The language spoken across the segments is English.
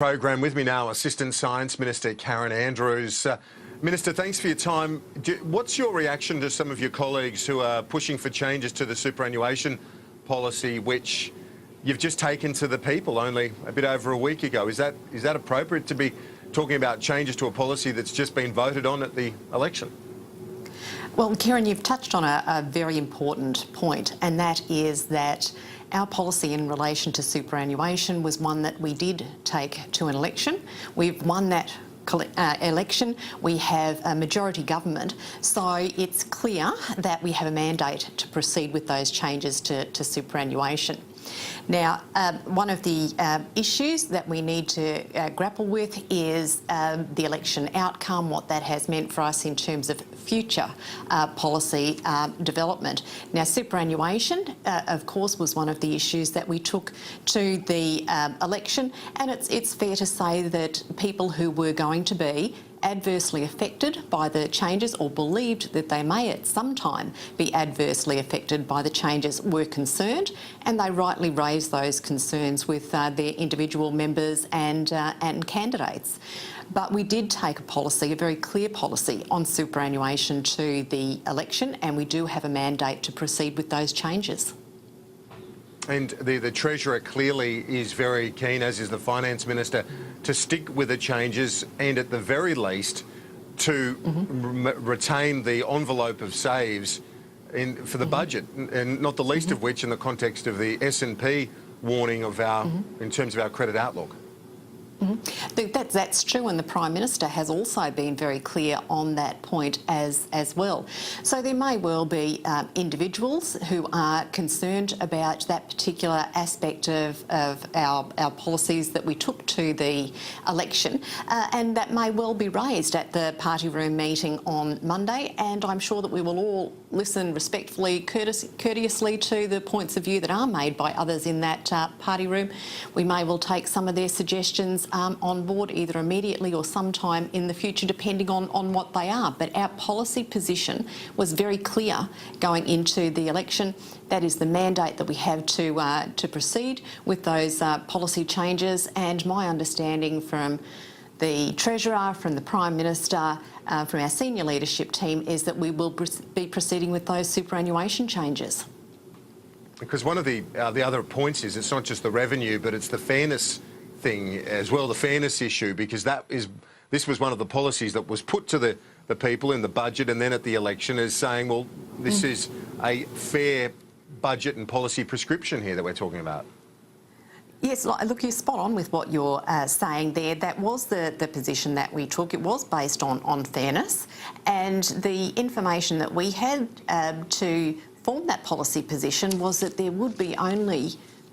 Program with me now, Assistant Science Minister Karen Andrews. Minister, thanks for your time. What's your reaction to some of your colleagues who are pushing for changes to the superannuation policy, which you've just taken to the people only a bit over a week ago? Is that appropriate to be talking about changes to a policy that's just been voted on at the election? Well, Kieran, you've touched on a very important point, and that is that our policy in relation to superannuation was one that we did take to an election. We've won that election. We have a majority government, so it's clear that we have a mandate to proceed with those changes to superannuation. Now, one of the issues that we need to grapple with is the election outcome, what that has meant for us in terms of future policy development. Now, superannuation, of course, was one of the issues that we took to the election, and it's fair to say that people who were going to be adversely affected by the changes, or believed that they may at some time be adversely affected by the changes, were concerned, and they rightly raised those concerns with their individual members and candidates. But we did take a policy, a very clear policy, on superannuation to the election, and we do have a mandate to proceed with those changes. And the Treasurer clearly is very keen, as is the Finance Minister, to stick with the changes and at the very least to retain the envelope of saves for the budget, and not the least of which in the context of the S&P warning of in terms of our credit outlook. That's true, and the Prime Minister has also been very clear on that point as well. So there may well be individuals who are concerned about that particular aspect of our policies that we took to the election, and that may well be raised at the party room meeting on Monday, and I'm sure that we will all listen respectfully, courteously to the points of view that are made by others in that party room. We may well take some of their suggestions on board, either immediately or sometime in the future, depending on what they are. But our policy position was very clear going into the election. That is the mandate that we have to proceed with those policy changes, and my understanding from the Treasurer, from the Prime Minister, from our senior leadership team, is that we will be proceeding with those superannuation changes. Because one of the other points is it's not just the revenue, but it's the fairness thing as well, the fairness issue, because this was one of the policies that was put to the people in the budget and then at the election as saying, well, this is a fair budget and policy prescription here that we're talking about. Yes, look, you're spot on with what you're saying there. That was the position that we took. It was based on fairness, and the information that we had to form that policy position was that there would be only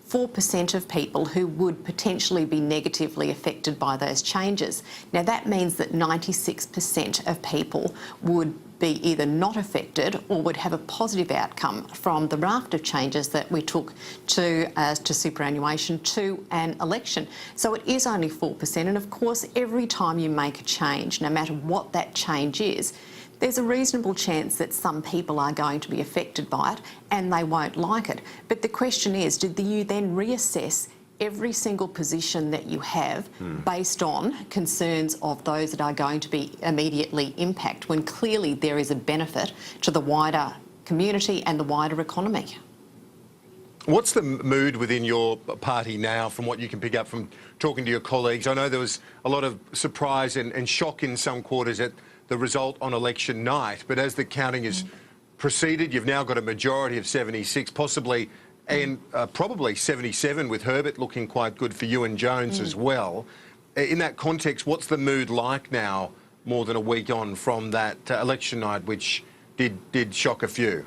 4% of people who would potentially be negatively affected by those changes. Now, that means that 96% of people would be either not affected or would have a positive outcome from the raft of changes that we took to superannuation to an election. So it is only 4%, and of course every time you make a change, no matter what that change is, there's a reasonable chance that some people are going to be affected by it and they won't like it. But the question is, do you then reassess every single position that you have based on concerns of those that are going to be immediately impacted, when clearly there is a benefit to the wider community and the wider economy? What's the mood within your party now, from what you can pick up from talking to your colleagues? I know there was a lot of surprise and shock in some quarters at the result on election night, but as the counting has proceeded, you've now got a majority of 76, possibly, and probably 77, with Herbert looking quite good for you and Jones as well. In that context, what's the mood like now, more than a week on from that election night, which did shock a few?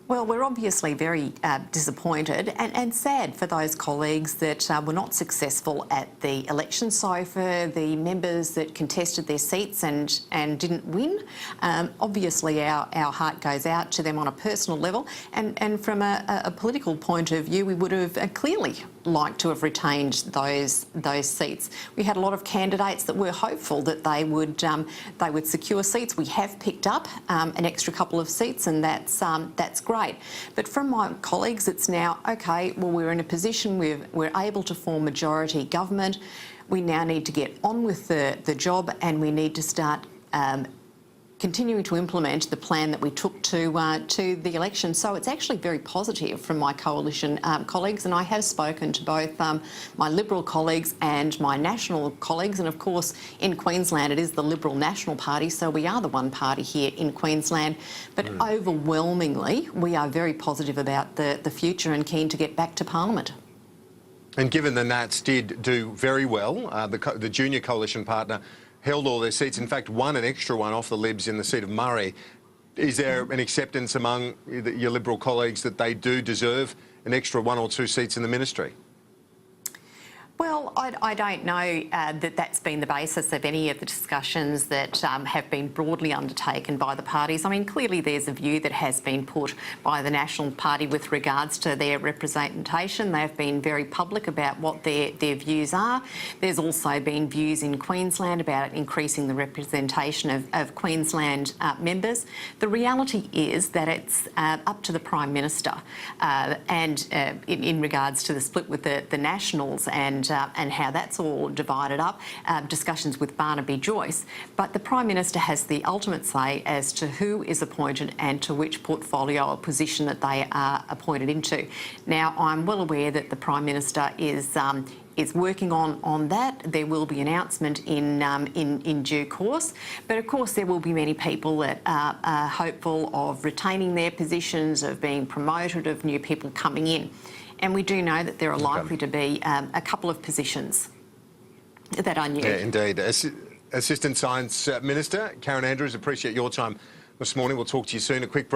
Well, we're obviously very disappointed and sad for those colleagues that were not successful at the election. So for the members that contested their seats and didn't win, obviously our heart goes out to them on a personal level. And from a political point of view, we would have clearly like to have retained those seats. We had a lot of candidates that were hopeful that they would secure seats. We have picked up an extra couple of seats, and that's great. But from my colleagues, it's now okay. Well, we're in a position we're able to form majority government. We now need to get on with the job, and we need to start continuing to implement the plan that we took to the election. So it's actually very positive from my coalition colleagues, and I have spoken to both my Liberal colleagues and my National colleagues, and of course in Queensland it is the Liberal National Party, so we are the one party here in Queensland. But overwhelmingly we are very positive about the future and keen to get back to Parliament. And given the Nats did do very well, the junior coalition partner held all their seats, in fact won an extra one off the Libs in the seat of Murray. Is there an acceptance among your Liberal colleagues that they do deserve an extra 1 or 2 seats in the ministry? Well, I don't know that that's been the basis of any of the discussions that have been broadly undertaken by the parties. I mean, clearly there's a view that has been put by the National Party with regards to their representation. They've been very public about what their views are. There's also been views in Queensland about increasing the representation of Queensland members. The reality is that it's up to the Prime Minister and in regards to the split with the Nationals and how that's all divided up, discussions with Barnaby Joyce. But the Prime Minister has the ultimate say as to who is appointed and to which portfolio or position that they are appointed into. Now, I'm well aware that the Prime Minister is working on that. There will be an announcement in due course. But of course there will be many people that are hopeful of retaining their positions, of being promoted, of new people coming in. And we do know that there are likely to be a couple of positions that are new. Yeah, indeed. Assistant Science Minister Kieran Andrews, appreciate your time this morning. We'll talk to you soon. A quick break.